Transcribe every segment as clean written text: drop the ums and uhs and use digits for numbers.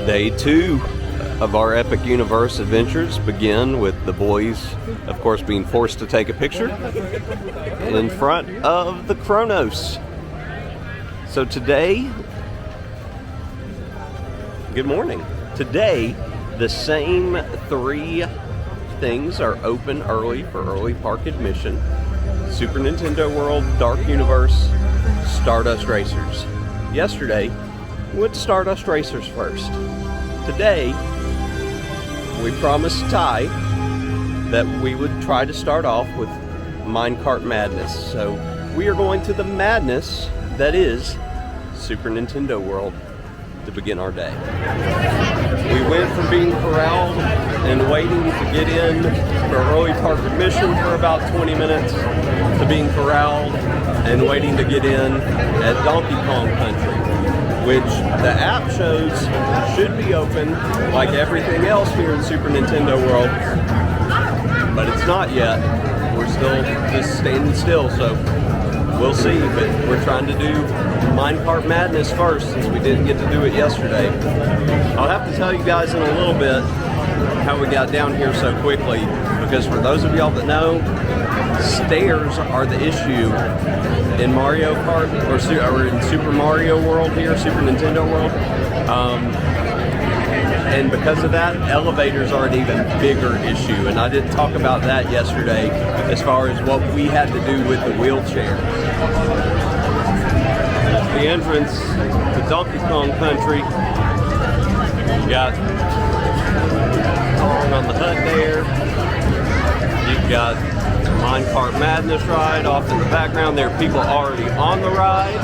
Day 2 of our Epic Universe adventures begin with the boys, of course, being forced to take a picture in front of the Kronos. So today, good morning. Today, the same 3 things are open early for early park admission. Super Nintendo World, Dark Universe, Stardust Racers. Yesterday, we went to Stardust Racers first. Today, we promised Ty that we would try to start off with Minecart Madness. So we are going to the madness that is Super Nintendo World to begin our day. We went from being corralled and waiting to get in for early park admission for about 20 minutes to being corralled and waiting to get in at Donkey Kong Country, which the app shows should be open like everything else here in Super Nintendo World, but it's not yet. We're still just standing still, so we'll see, but we're trying to do Minecart Madness first since we didn't get to do it yesterday. I'll have to tell you guys in a little bit how we got down here so quickly, because for those of y'all that know, stairs are the issue in Mario Kart, or in Super Mario World here, Super Nintendo World. And because of that, elevators are an even bigger issue. And I didn't talk about that yesterday as far as what we had to do with the wheelchair. The entrance to Donkey Kong Country. You got Kong on the hut there. You've got Minecart Madness ride off in the background. There are people already on the ride.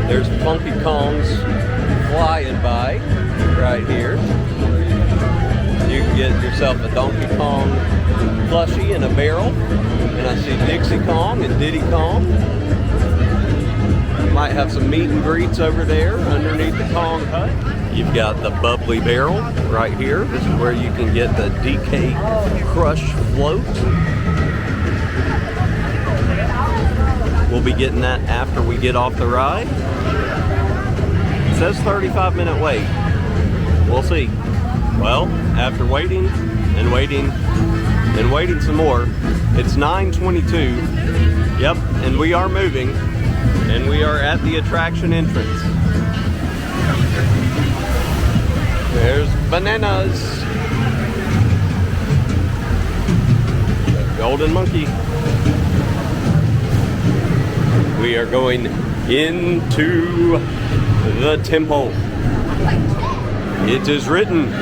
There's Funky Kongs flying by right here. You can get yourself a Donkey Kong plushie in a barrel. And I see Dixie Kong and Diddy Kong. Might have some meet and greets over there underneath the Kong hut. You've got the bubbly barrel right here. This is where you can get the DK Crush float. We'll be getting that after we get off the ride. It says 35-minute wait. We'll see. Well, after waiting and waiting and waiting some more, it's 9:22. Yep, and we are moving, and we are at the attraction entrance. There's bananas. The golden monkey. We are going into the temple. It is written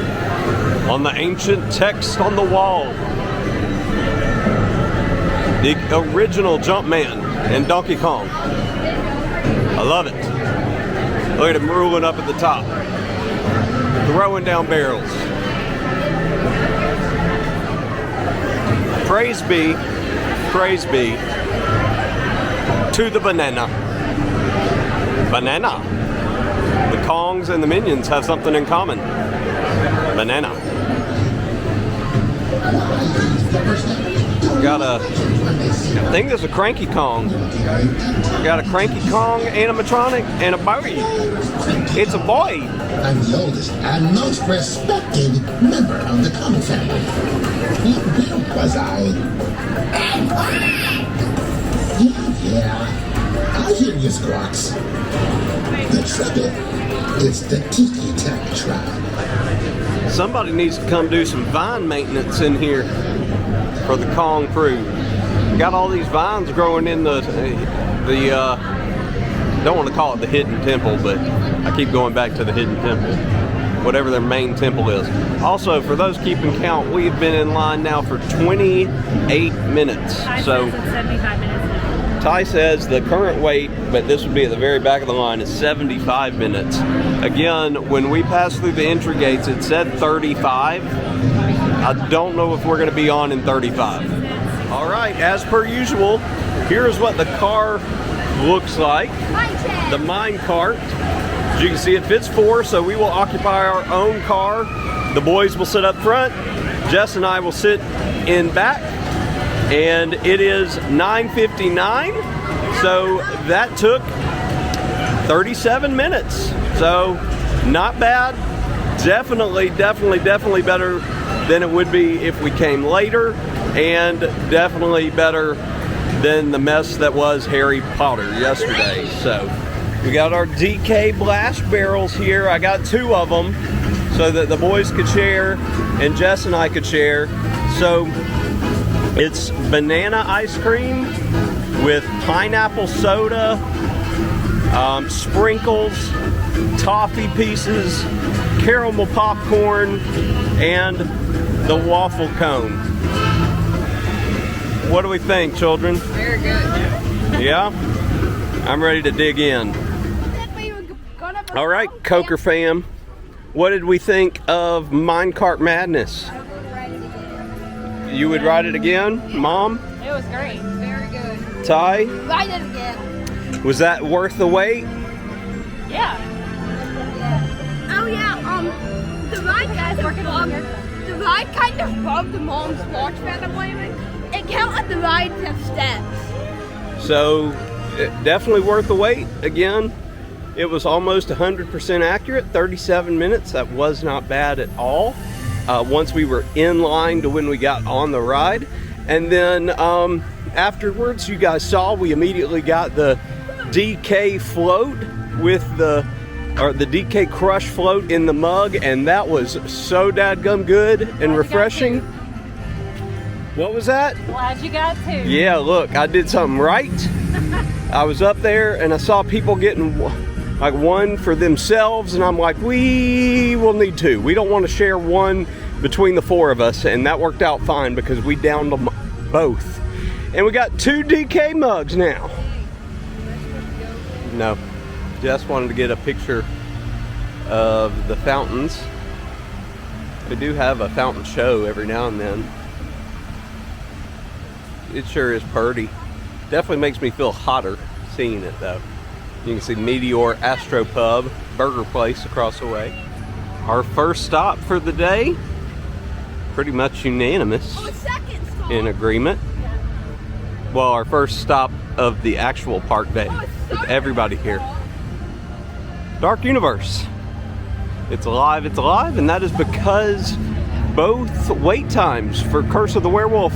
on the ancient text on the wall. The original Jumpman and Donkey Kong. I love it. Look at him ruling up at the top. Throwing down barrels. Praise be to the banana. Banana. The Kongs and the Minions have something in common. Banana. I think there's a Cranky Kong. Got a Cranky Kong animatronic and a boy. It's a boy. I'm the oldest and most respected member of the Kong family. Where was I? Yeah. I hear you, Squawks. The trouble is the Tiki Tack tribe. Somebody needs to come do some vine maintenance in here for the Kong crew. Got all these vines growing in the don't want to call it the hidden temple, but I keep going back to the hidden temple, whatever their main temple is. Also, for those keeping count, we've been in line now for 28 minutes. So 75 minutes. Ty says the current wait, but this would be at the very back of the line, is 75 minutes. Again, when we passed through the entry gates, it said 35. I don't know if we're going to be on in 35. All right, as per usual, here's what the car looks like. The minecart. As you can see, it fits 4, so we will occupy our own car. The boys will sit up front. Jess and I will sit in back. And it is 9:59, so that took 37 minutes. So Not bad. Definitely better than it would be if we came later, and definitely better than the mess that was Harry Potter yesterday. So we got our DK blast barrels here. I got 2 of them so that the boys could share and Jess and I could share. So it's banana ice cream with pineapple soda, sprinkles, toffee pieces, caramel popcorn, and the waffle cone. What do we think, children? Very good. Yeah? I'm ready to dig in. All right, Coker fam. What did we think of Minecart Madness? You would ride it again, Mom? It was great. Very good. Ty? Ride it again. Was that worth the wait? Yeah. Oh yeah, the ride kind of bugged the mom's launch pad I'm waving. It counted the ride to steps. So, definitely worth the wait. Again, it was almost 100% accurate, 37 minutes. That was not bad at all. Once we were in line to when we got on the ride. And then afterwards, you guys saw, we immediately got the DK float with the DK Crush float in the mug, and that was so dadgum good and refreshing. What was that? Glad you got 2. Yeah, look, I did something right. I was up there and I saw people getting like 1 for themselves, and I'm like, we will need 2. We don't want to share 1 between the 4 of us, and that worked out fine because we downed them both. And we got 2 DK mugs now. No, just wanted to get a picture of the fountains. We do have a fountain show every now and then. It sure is pretty. Definitely makes me feel hotter seeing it though. You can see Meteor Astropub burger place across the way. Our first stop for the day, pretty much unanimous Second stop. in agreement. Well, our first stop of the actual park day with everybody here. Dark Universe. It's alive, and that is because both wait times for Curse of the Werewolf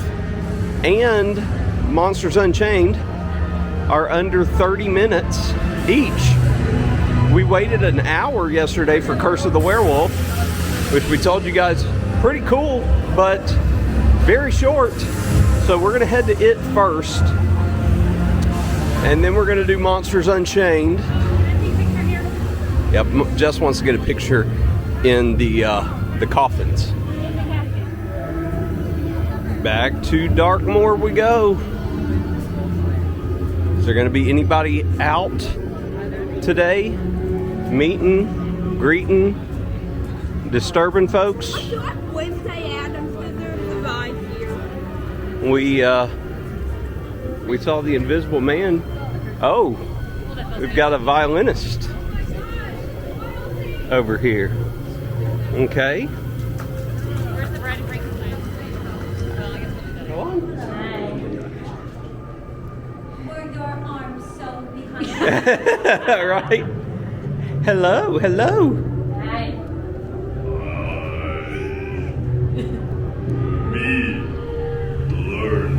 and Monsters Unchained are under 30 minutes each. We waited an hour yesterday for Curse of the Werewolf, which we told you guys pretty cool, but very short. So we're gonna head to it first, and then we're gonna do Monsters Unchained. Yep, Jess wants to get a picture in the coffins. Back to Darkmoor we go. Is there going to be anybody out today? Meeting, greeting, disturbing folks? Wednesday Adams deserves the ride here. We saw the Invisible Man. Oh, we've got a violinist over here. Okay. Where's the bread and Frankenstein? Go on. Were your arms so behind? Right. Hello, hello. Hi. Me learn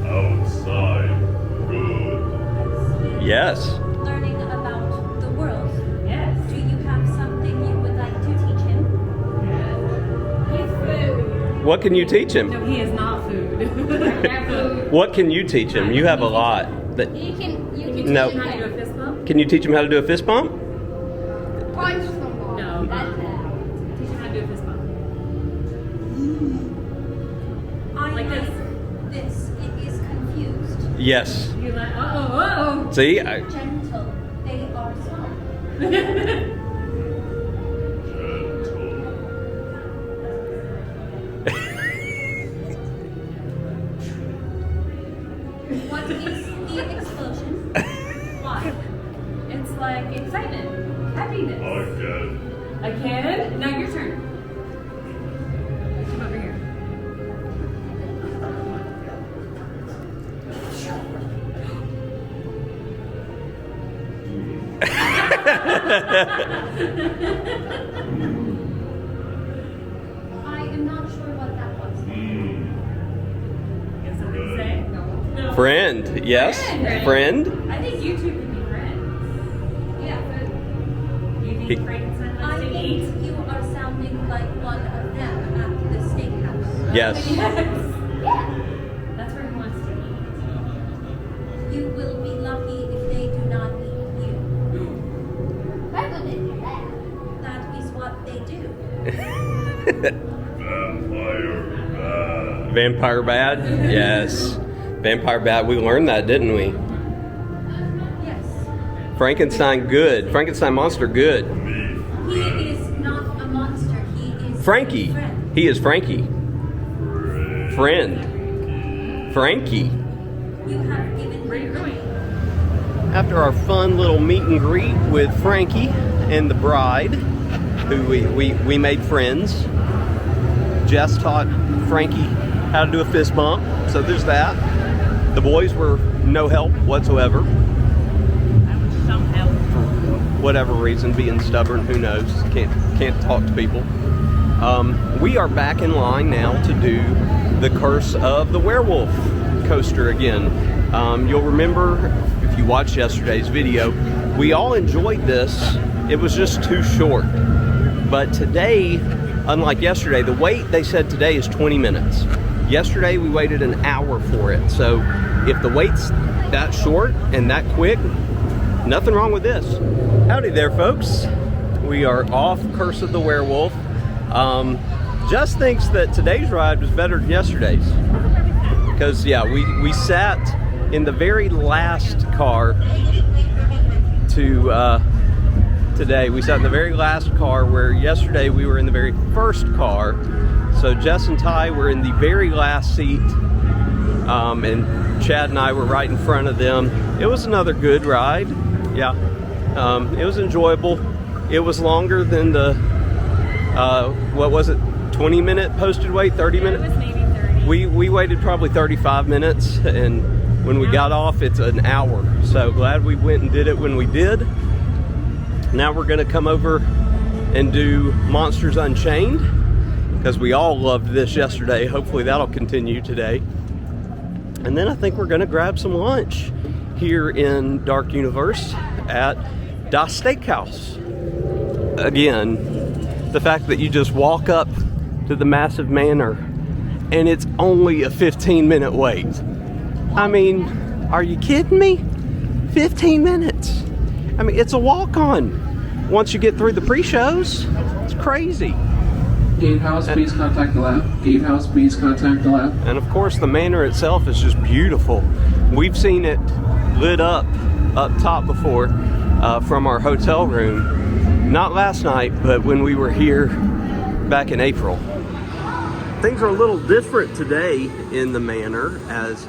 outside good. Yes. Learning about the world. Yes. Do you have something you would like to teach him? He's food. What can you teach him? No, he is not food. What can you teach him? You have a lot. That, You can no. Teach him how to do a fist bump? Can you teach him how to do a fist bump? punch someone. No. Teach him how to do a fist bump. I Like this. This. It is confused. Yes. You like, uh-oh. See? Gentle. They are soft. Gentle. What is the explosion? Why? It's like excitement, happiness. Again. Again? Now your turn. Come over here. I am not sure what that was. Got something to say? No. Friend, yes. Friend. I think you two could be friends. Yeah. You He- think Frankenstein I likes to think eat? you are sounding like one of them at the steakhouse. Yes. Yes. Yeah. That's where he wants to eat. You will be lucky if they do not eat you. Why would they do that? That is what they do. Vampire bad. Vampire bad? Yes. Vampire bad. We learned that, didn't we? Yes. Frankenstein good. Frankenstein monster good. He is not a monster. He is Frankie. a friend. He is Frankie. Friend. Frankie. You have given Where are you going? After our fun little meet and greet with Frankie and the bride, who we made friends, Jess taught Frankie how to do a fist bump, so there's that. The boys were no help whatsoever, I was some help. for whatever reason, being stubborn, who knows, can't talk to people. We are back in line now to do the Curse of the Werewolf coaster again. You'll remember, if you watched yesterday's video, we all enjoyed this. It was just too short. But today, unlike yesterday, the wait they said today is 20 minutes. Yesterday we waited an hour for it. So if the wait's that short and that quick, nothing wrong with this. Howdy there, folks. We are off Curse of the Werewolf. Jess thinks that today's ride was better than yesterday's. Because, yeah, we sat in the very last car to today. We sat in the very last car, where yesterday we were in the very first car. So Jess and Ty were in the very last seat, and Chad and I were right in front of them. It was another good ride. Yeah, it was enjoyable. It was longer than the, what was it, 20-minute posted wait, 30-minute? It was maybe 30. We waited probably 35 minutes, and when we got off, it's an hour. So glad we went and did it when we did. Now we're gonna come over and do Monsters Unchained, because we all loved this yesterday. Hopefully that'll continue today. And then I think we're gonna grab some lunch here in Dark Universe at Das Steakhouse. Again, the fact that you just walk up to the massive manor and it's only a 15-minute wait. I mean, are you kidding me? 15 minutes. I mean, it's a walk-on once you get through the pre-shows. It's crazy. Gatehouse, please contact the lab. Gatehouse, please contact the lab. And of course, the manor itself is just beautiful. We've seen it lit up top before from our hotel room. Not last night, but when we were here back in April. Things are a little different today in the manor, as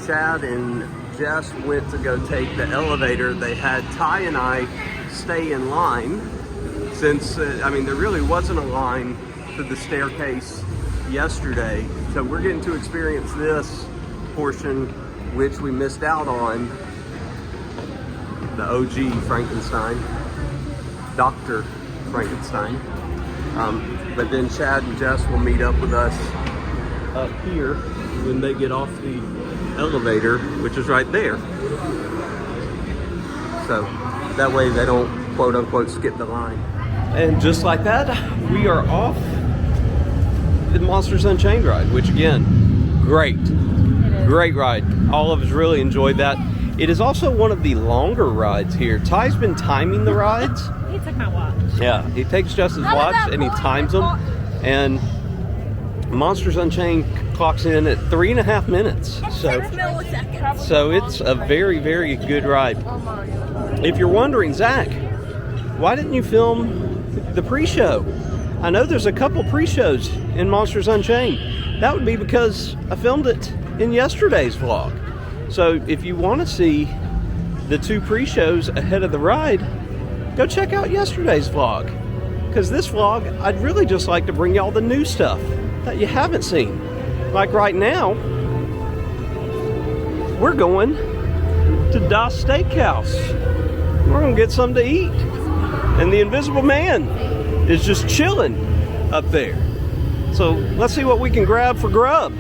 Chad and Jess went to go take the elevator. They had Ty and I stay in line, since, I mean, there really wasn't a line for the staircase yesterday. So we're getting to experience this portion, which we missed out on. The OG Frankenstein, Dr. Frankenstein. But then Chad and Jess will meet up with us up here when they get off the elevator, which is right there. So that way they don't quote unquote skip the line. And just like that, we are off the Monsters Unchained ride, which again, great ride. All of us really enjoyed that. It is also one of the longer rides here. Ty's been timing the rides. He took my watch. Yeah, he takes Jess's watch and he times them. And Monsters Unchained clocks in at 3.5 minutes. 6 milliseconds. So it's a very, very good ride. If you're wondering, Zach, why didn't you film the pre-show? I know there's a couple pre-shows in Monsters Unchained. That would be because I filmed it in yesterday's vlog. So if you want to see the 2 pre-shows ahead of the ride, go check out yesterday's vlog. Because this vlog, I'd really just like to bring y'all the new stuff that you haven't seen. Like right now, we're going to Das Steakhouse. We're gonna get something to eat. and the Invisible Man is just chilling up there. So let's see what we can grab for grub.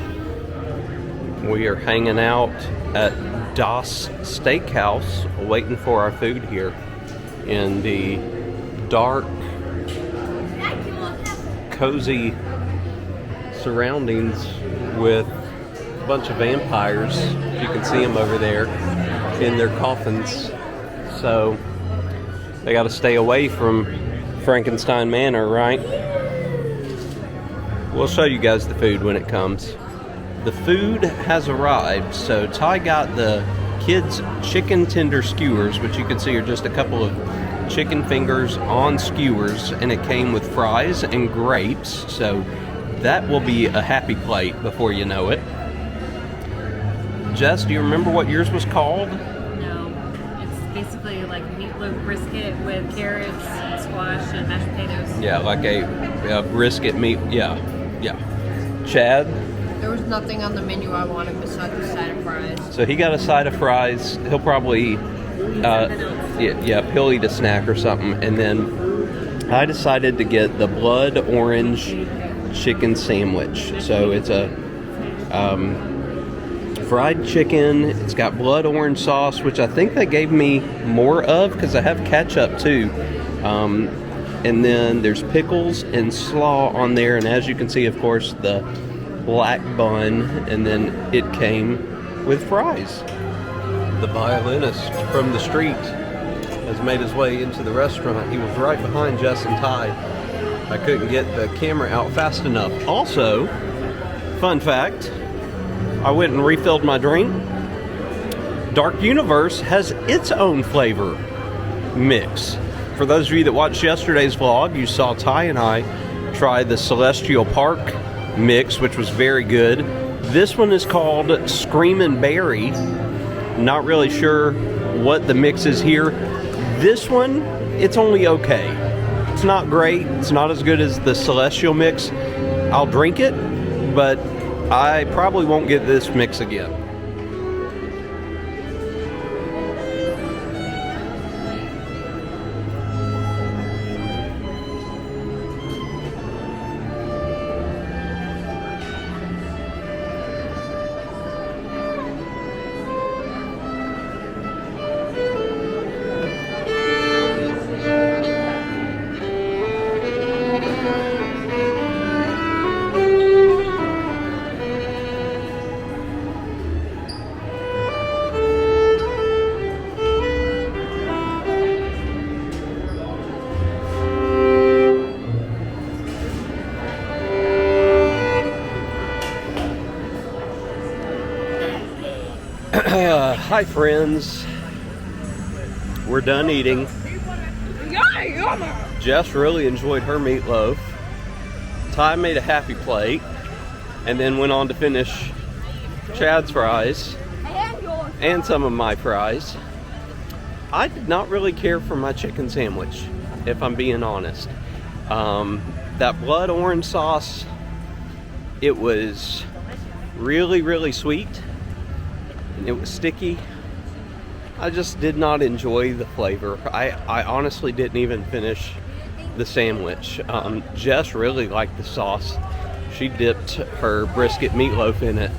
We are hanging out at Das Steakhouse, waiting for our food here in the dark, cozy surroundings with a bunch of vampires. You can see them over there in their coffins. So they got to stay away from Frankenstein Manor, right? We'll show you guys the food when it comes. The food has arrived. So Ty got the kids' chicken tender skewers, which you can see are just a couple of chicken fingers on skewers, and it came with fries and grapes. So that will be a happy plate before you know it. Jess, do you remember what yours was called? No. It's basically like meatloaf brisket with carrots, squash, and mashed potatoes. Yeah, like a brisket meat. Yeah. Chad? There was nothing on the menu I wanted besides the side of fries. So he got a side of fries. He'll probably, he'll eat a snack or something. And then I decided to get the blood orange chicken sandwich. So it's a fried chicken. It's got blood orange sauce, which I think they gave me more of because I have ketchup too. And then there's pickles and slaw on there. And as you can see, of course, the black bun. And then it came with fries. The violinist from the street has made his way into the restaurant. He was right behind Jess and Ty. I couldn't get the camera out fast enough. Also, fun fact, I went and refilled my drink. Dark Universe has its own flavor mix. For those of you that watched yesterday's vlog, you saw Ty and I try the Celestial Park mix, which was very good. This one is called Screamin' Berry. Not really sure what the mix is here. This one, it's only okay. It's not great. It's not as good as the Celestial mix. I'll drink it, but I probably won't get this mix again. Hi friends, we're done eating. Jess really enjoyed her meatloaf. Ty made a happy plate and then went on to finish Chad's fries and some of my fries. I did not really care for my chicken sandwich, if I'm being honest. That blood orange sauce, it was really sweet. It was sticky. I just did not enjoy the flavor. I honestly didn't even finish the sandwich. Jess really liked the sauce. She dipped her brisket meatloaf in it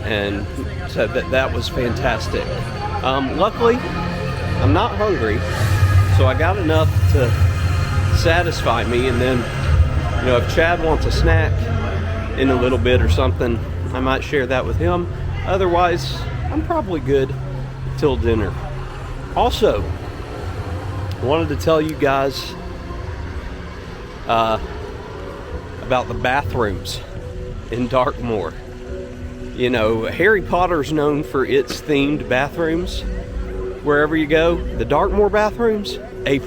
and said that was fantastic. Luckily, I'm not hungry, so I got enough to satisfy me. And then, you know, if Chad wants a snack in a little bit or something, I might share that with him. Otherwise, I'm probably good till dinner. Also, I wanted to tell you guys about the bathrooms in Darkmoor. You know, Harry Potter's known for its themed bathrooms. Wherever you go, the Darkmoor bathrooms, A+.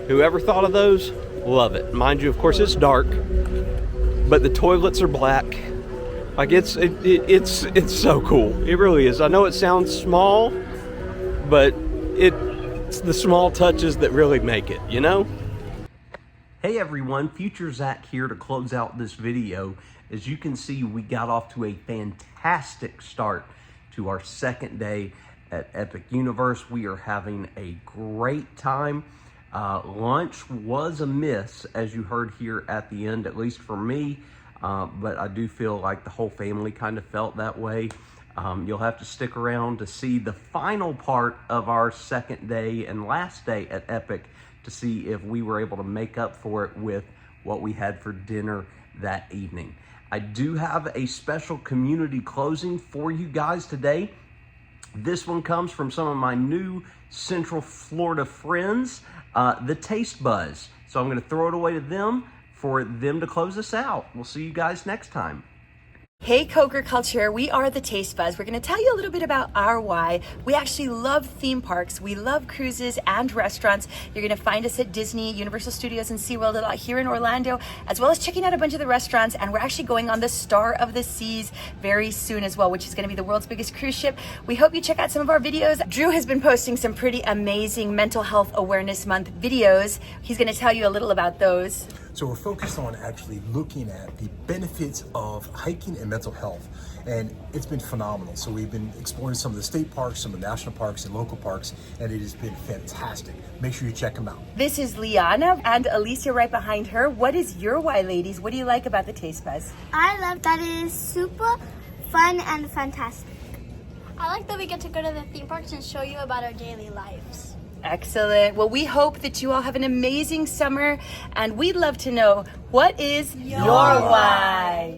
Whoever thought of those, love it. Mind you, of course, it's dark, but the toilets are black. Like it's so cool. It really is. I know it sounds small, but it's the small touches that really make it, you know? Hey everyone, Future Zach here to close out this video. As you can see, we got off to a fantastic start to our second day at Epic Universe. We are having a great time. Lunch was a miss, as you heard here at the end, at least for me, but I do feel like the whole family kind of felt that way. You'll have to stick around to see the final part of our second day and last day at Epic to see if we were able to make up for it with what we had for dinner that evening. I do have a special community closing for you guys today. This one comes from some of my new Central Florida friends, the Taste Buzz. So I'm going to throw it away to them for them to close us out. We'll see you guys next time. Hey Coker Culture, we are the Taste Buzz. We're going to tell you a little bit about our why. We actually love theme parks. We love cruises and restaurants. You're going to find us at Disney, Universal Studios, and SeaWorld a lot here in Orlando, as well as checking out a bunch of the restaurants. And we're actually going on the Star of the Seas very soon as well, which is going to be the world's biggest cruise ship. We hope you check out some of our videos. Drew has been posting some pretty amazing Mental Health Awareness Month videos. He's going to tell you a little about those. So we're focused on actually looking at the benefits of hiking and mental health, and it's been phenomenal. So we've been exploring some of the state parks, some of the national parks and local parks, and it has been fantastic. Make sure you check them out. This is Liana and Alicia right behind her. What is your why, ladies? What do you like about the Taste Buzz? I love that it is super fun and fantastic. I like that we get to go to the theme parks and show you about our daily lives. Excellent. Well, we hope that you all have an amazing summer, and we'd love to know, what is your why?